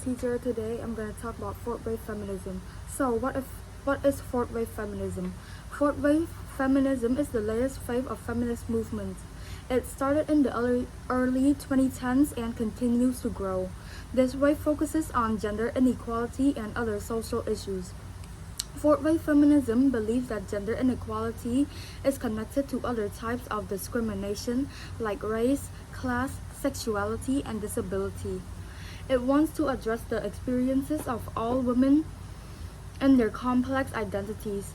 teacher. Today I'm going to talk about fourth wave feminism. So what is fourth wave feminism? Fourth wave feminism is the latest wave of feminist movement. It started in the early 2010s and continues to grow. This wave focuses on gender inequality and other social issues. Fourth wave feminism believes that gender inequality is connected to other types of discrimination like race, class, sexuality, and disability. It wants to address the experiences of all women and their complex identities.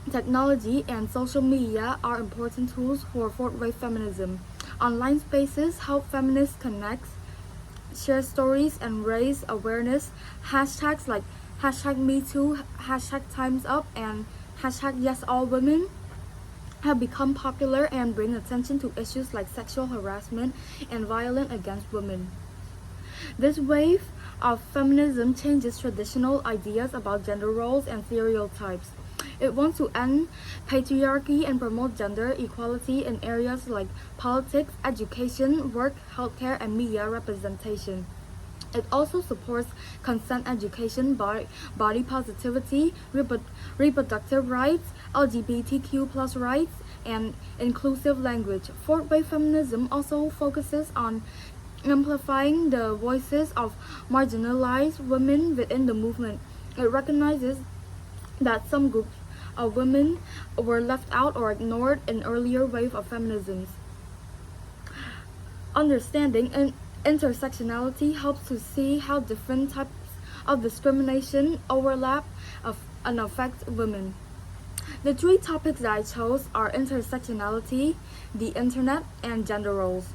Technology and social media are important tools for fourth wave feminism. Online spaces help feminists connect, share stories, and raise awareness. Hashtags like #MeToo, #TimesUp, and #YesAllWomen have become popular and bring attention to issues like sexual harassment and violence against women. This wave of feminism changes traditional ideas about gender roles and stereotypes. It wants to end patriarchy and promote gender equality in areas like politics, education, work, healthcare, and media representation. It also supports consent education, body positivity, reproductive rights, LGBTQ+ rights, and inclusive language. Fourth wave feminism also focuses on amplifying the voices of marginalized women within the movement. It recognizes that some groups of women were left out or ignored in earlier wave of feminism. Understanding intersectionality helps to see how different types of discrimination overlap and affect women. The three topics that I chose are intersectionality, the internet, and gender roles.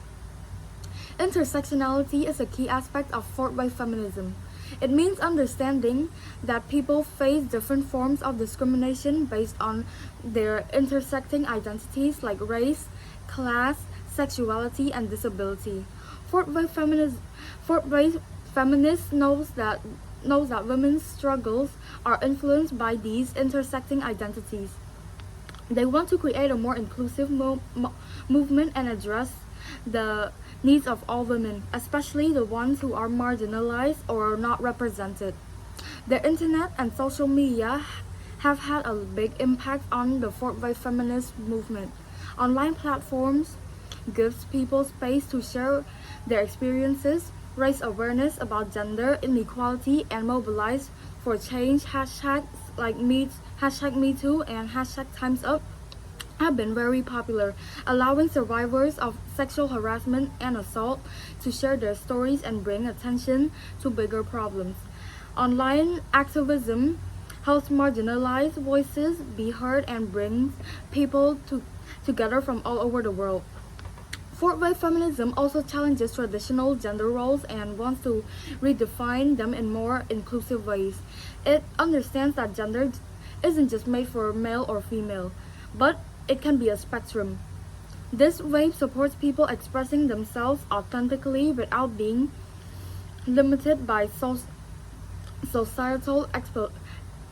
Intersectionality is a key aspect of fourth wave feminism. It means understanding that people face different forms of discrimination based on their intersecting identities like race, class, sexuality, and disability. Fourth wave feminists knows that women's struggles are influenced by these intersecting identities. They want to create a more inclusive movement and address the needs of all women, especially the ones who are marginalized or not represented. The internet and social media have had a big impact on the fourth wave feminist movement. Online platforms gives people space to share their experiences, raise awareness about gender inequality, and mobilize for change. Hashtags like #MeToo and #TimesUp have been very popular, allowing survivors of sexual harassment and assault to share their stories and bring attention to bigger problems. Online activism helps marginalized voices be heard and brings people together from all over the world. Fourth wave feminism also challenges traditional gender roles and wants to redefine them in more inclusive ways. It understands that gender isn't just made for male or female, but it can be a spectrum. This wave supports people expressing themselves authentically without being limited by societal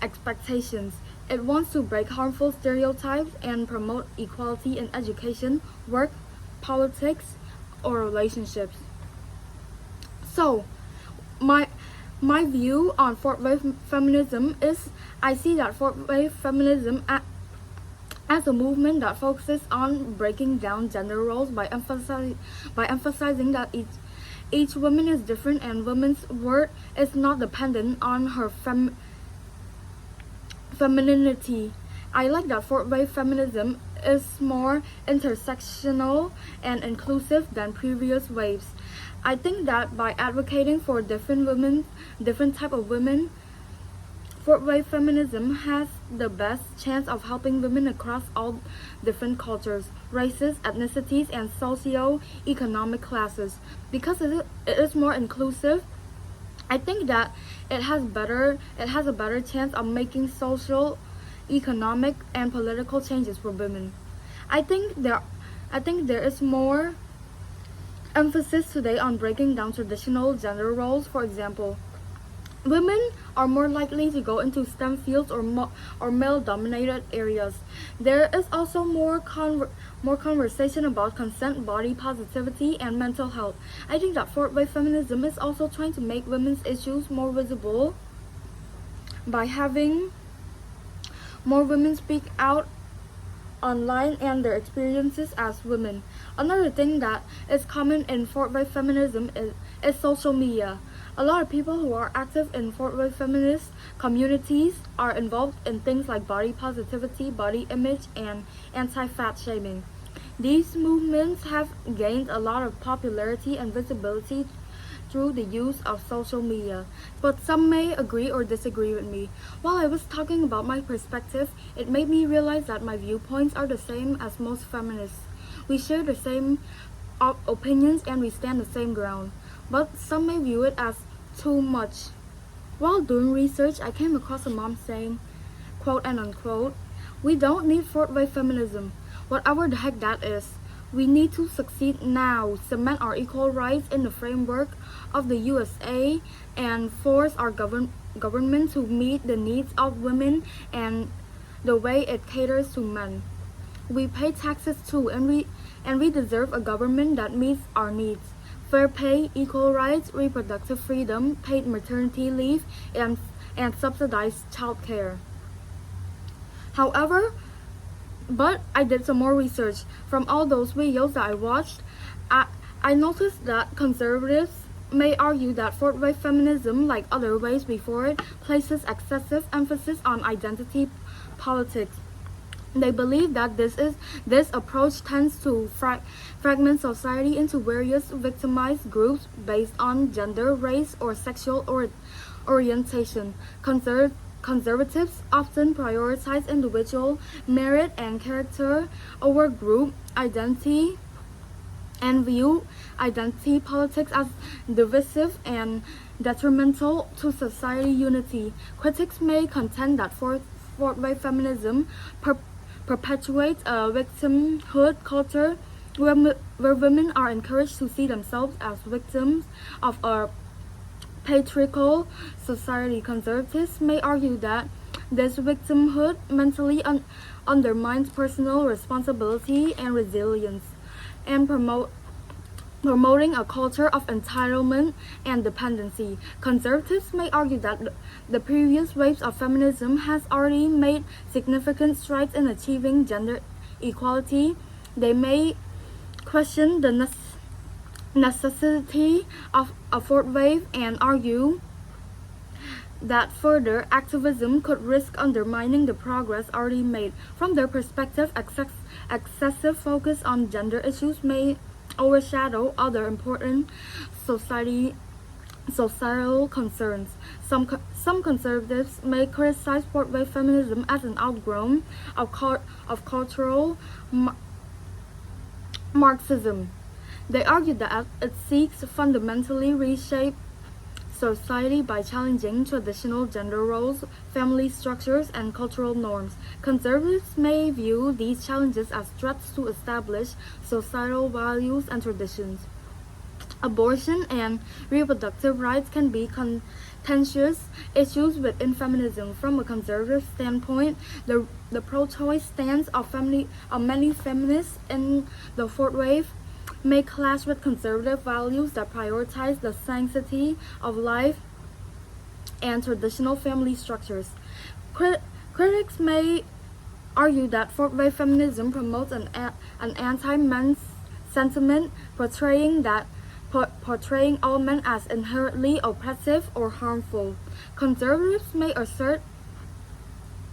expectations. It wants to break harmful stereotypes and promote equality in education, work, politics, or relationships. So, my view on fourth wave feminism is I see that fourth wave feminism as a movement that focuses on breaking down gender roles by emphasizing that each woman is different and woman's worth is not dependent on her femininity. I like that fourth wave feminism is more intersectional and inclusive than previous waves. I think that by advocating for different type of women, fourth wave feminism has the best chance of helping women across all different cultures, races, ethnicities, and socio-economic classes. Because it is more inclusive, I think that it has a better chance of making social, economic, and political changes for women. I think there is more emphasis today on breaking down traditional gender roles. For example, Women are more likely to go into STEM fields or male-dominated areas. There is also more conversation about consent, body positivity, and mental health. I think that fourth-wave feminism is also trying to make women's issues more visible by having more women speak out online and their experiences as women. Another thing that is common in fourth-wave feminism is social media. A lot of people who are active in fourth-wave feminist communities are involved in things like body positivity, body image, and anti-fat shaming. These movements have gained a lot of popularity and visibility through the use of social media, but some may agree or disagree with me. While I was talking about my perspective, it made me realize that my viewpoints are the same as most feminists. We share the same opinions and we stand the same ground, but some may view it as too much. While doing research, I came across a mom saying, quote and unquote, "We don't need fourth-wave feminism, whatever the heck that is. We need to succeed now, cement our equal rights in the framework of the USA, and force our government to meet the needs of women and the way it caters to men. We pay taxes too, and we deserve a government that meets our needs. Fair pay, equal rights, reproductive freedom, paid maternity leave, and subsidized childcare." However, but I did some more research. From all those videos that I watched, I noticed that conservatives may argue that fourth-wave feminism, like other waves before it, places excessive emphasis on identity politics. They believe that this approach tends to fragment society into various victimized groups based on gender, race, or sexual orientation. Conservatives often prioritize individual merit and character over group identity and view identity politics as divisive and detrimental to society unity. Critics may contend that fourth-wave feminism perpetuates a victimhood culture where women are encouraged to see themselves as victims of a patriarchal society. Conservatives may argue that this victimhood mentally undermines personal responsibility and resilience, and promoting a culture of entitlement and dependency. Conservatives may argue that the previous waves of feminism has already made significant strides in achieving gender equality. They may question the necessity of a fourth wave and argue that further activism could risk undermining the progress already made. From their perspective, excessive focus on gender issues may overshadow other important societal concerns. Some conservatives may criticize fourth-wave feminism as an outgrowth of cultural Marxism. They argue that it seeks to fundamentally reshape society by challenging traditional gender roles, family structures, and cultural norms. Conservatives may view these challenges as threats to established societal values and traditions. Abortion and reproductive rights can be contentious issues within feminism. From a conservative standpoint, the pro-choice stance of many feminists in the fourth wave may clash with conservative values that prioritize the sanctity of life and traditional family structures. Critics may argue that fourth-wave feminism promotes an anti-men's sentiment, portraying all men as inherently oppressive or harmful. Conservatives may assert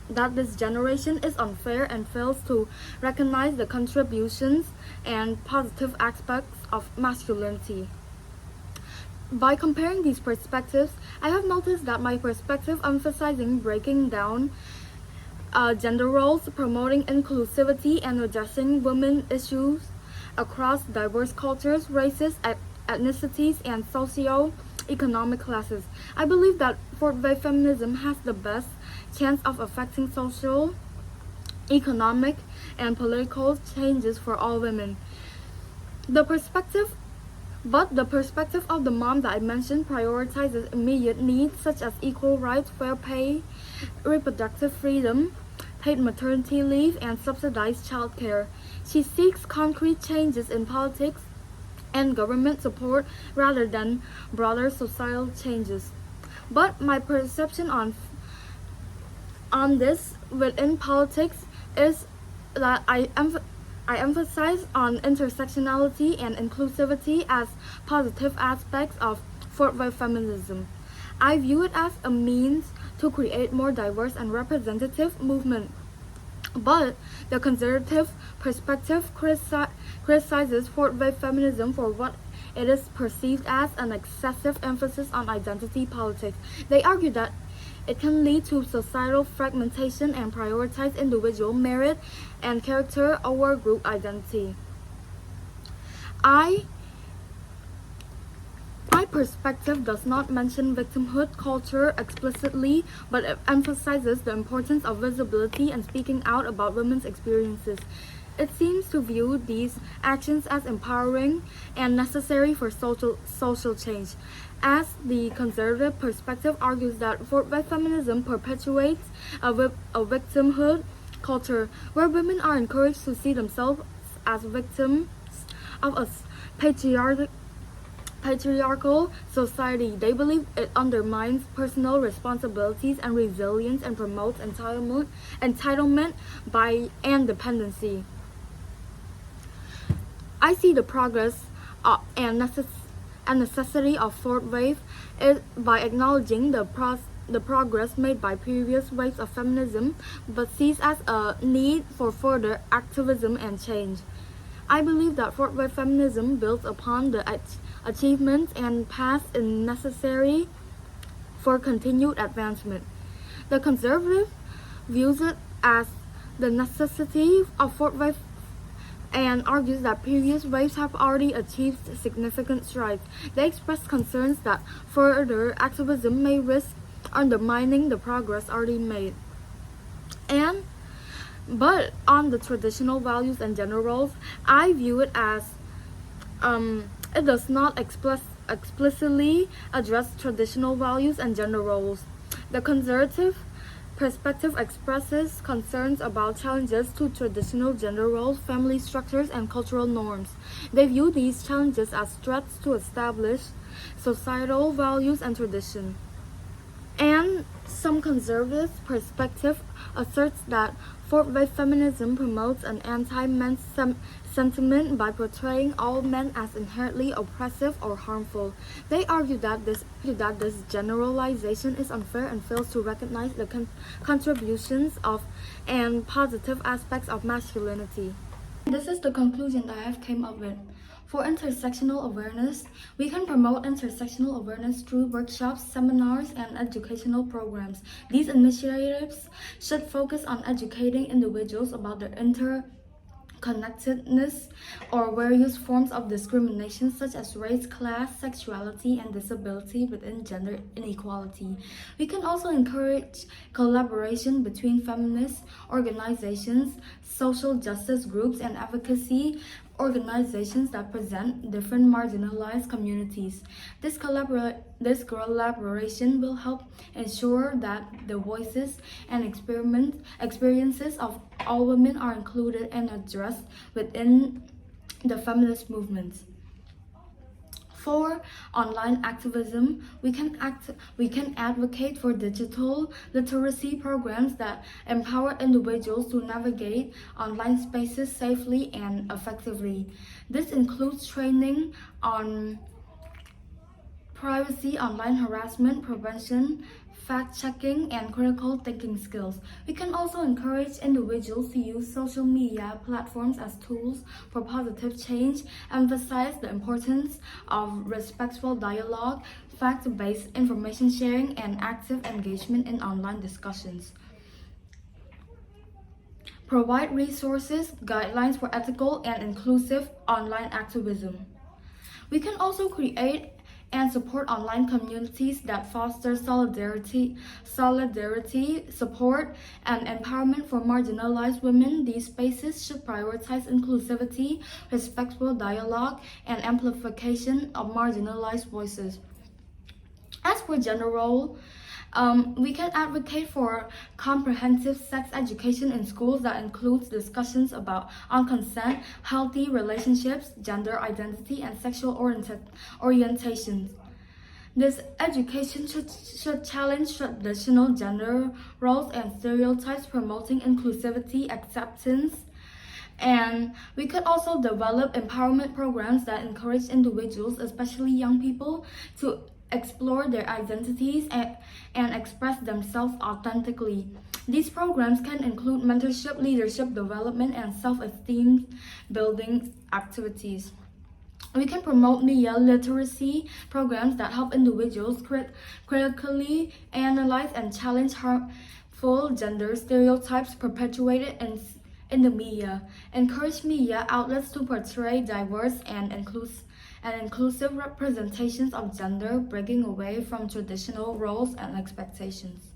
that this generation is unfair and fails to recognize the contributions and positive aspects of masculinity. By comparing these perspectives, I have noticed that my perspective emphasizing breaking down gender roles, promoting inclusivity, and addressing women issues across diverse cultures, races, ethnicities, and socio-economic classes. I believe that fourth-wave feminism has the best chance of affecting social, economic, and political changes for all women. The perspective But the perspective of the mom that I mentioned prioritizes immediate needs such as equal rights, fair pay, reproductive freedom, paid maternity leave, and subsidized childcare. She seeks concrete changes in politics and government support rather than broader societal changes. But my perception on this within politics is that I emphasize on intersectionality and inclusivity as positive aspects of fourth wave feminism. I view it as a means to create more diverse and representative movement. But the conservative perspective criticizes fourth wave feminism for what it is perceived as an excessive emphasis on identity politics. They argue that it can lead to societal fragmentation and prioritize individual merit and character over group identity. I My perspective does not mention victimhood culture explicitly, but it emphasizes the importance of visibility and speaking out about women's experiences. It seems to view these actions as empowering and necessary for social change. As the conservative perspective argues that fourth wave feminism perpetuates a victimhood culture where women are encouraged to see themselves as victims of a patriarchal society. They believe it undermines personal responsibilities and resilience and promotes entitlement and dependency. I see the progress and necessity of fourth wave is by acknowledging the progress made by previous waves of feminism, but sees as a need for further activism and change. I believe that fourth wave feminism builds upon the achievements and past and necessary for continued advancement. The conservative views it as the necessity of fourth wave and argues that previous waves have already achieved significant strides. They express concerns that further activism may risk undermining the progress already made. But on the traditional values and gender roles, I view it as it does not explicitly address traditional values and gender roles. The conservative perspective expresses concerns about challenges to traditional gender roles, family structures, and cultural norms. They view these challenges as threats to established societal values and tradition. And some conservative perspective asserts that fourth wave feminism promotes an anti-men sentiment by portraying all men as inherently oppressive or harmful. They argue that this generalization is unfair and fails to recognize the contributions of and positive aspects of masculinity. This is the conclusion that I have came up with. For intersectional awareness, we can promote intersectional awareness through workshops, seminars, and educational programs. These initiatives should focus on educating individuals about their interconnectedness or various forms of discrimination such as race, class, sexuality, and disability within gender inequality. We can also encourage collaboration between feminist organizations, social justice groups, and advocacy organizations that present different marginalized communities. This collaboration will help ensure that the voices and experiences of all women are included and addressed within the feminist movements. For online activism, we can advocate for digital literacy programs that empower individuals to navigate online spaces safely and effectively. This includes training on privacy, online harassment prevention, fact-checking, and critical thinking skills. We can also encourage individuals to use social media platforms as tools for positive change, emphasize the importance of respectful dialogue, fact-based information sharing, and active engagement in online discussions. Provide resources, guidelines for ethical and inclusive online activism. We can also create and support online communities that foster solidarity, support, and empowerment for marginalized women. These spaces should prioritize inclusivity, respectful dialogue, and amplification of marginalized voices. As for gender role, we can advocate for comprehensive sex education in schools that includes discussions about consent, healthy relationships, gender identity, and sexual orientations. This education should challenge traditional gender roles and stereotypes, promoting inclusivity, acceptance, and we could also develop empowerment programs that encourage individuals, especially young people, to explore their identities and express themselves authentically. These programs can include mentorship, leadership development, and self-esteem building activities. We can promote media literacy programs that help individuals critically analyze and challenge harmful gender stereotypes perpetuated in the media. Encourage media outlets to portray diverse and inclusive representations of gender, breaking away from traditional roles and expectations.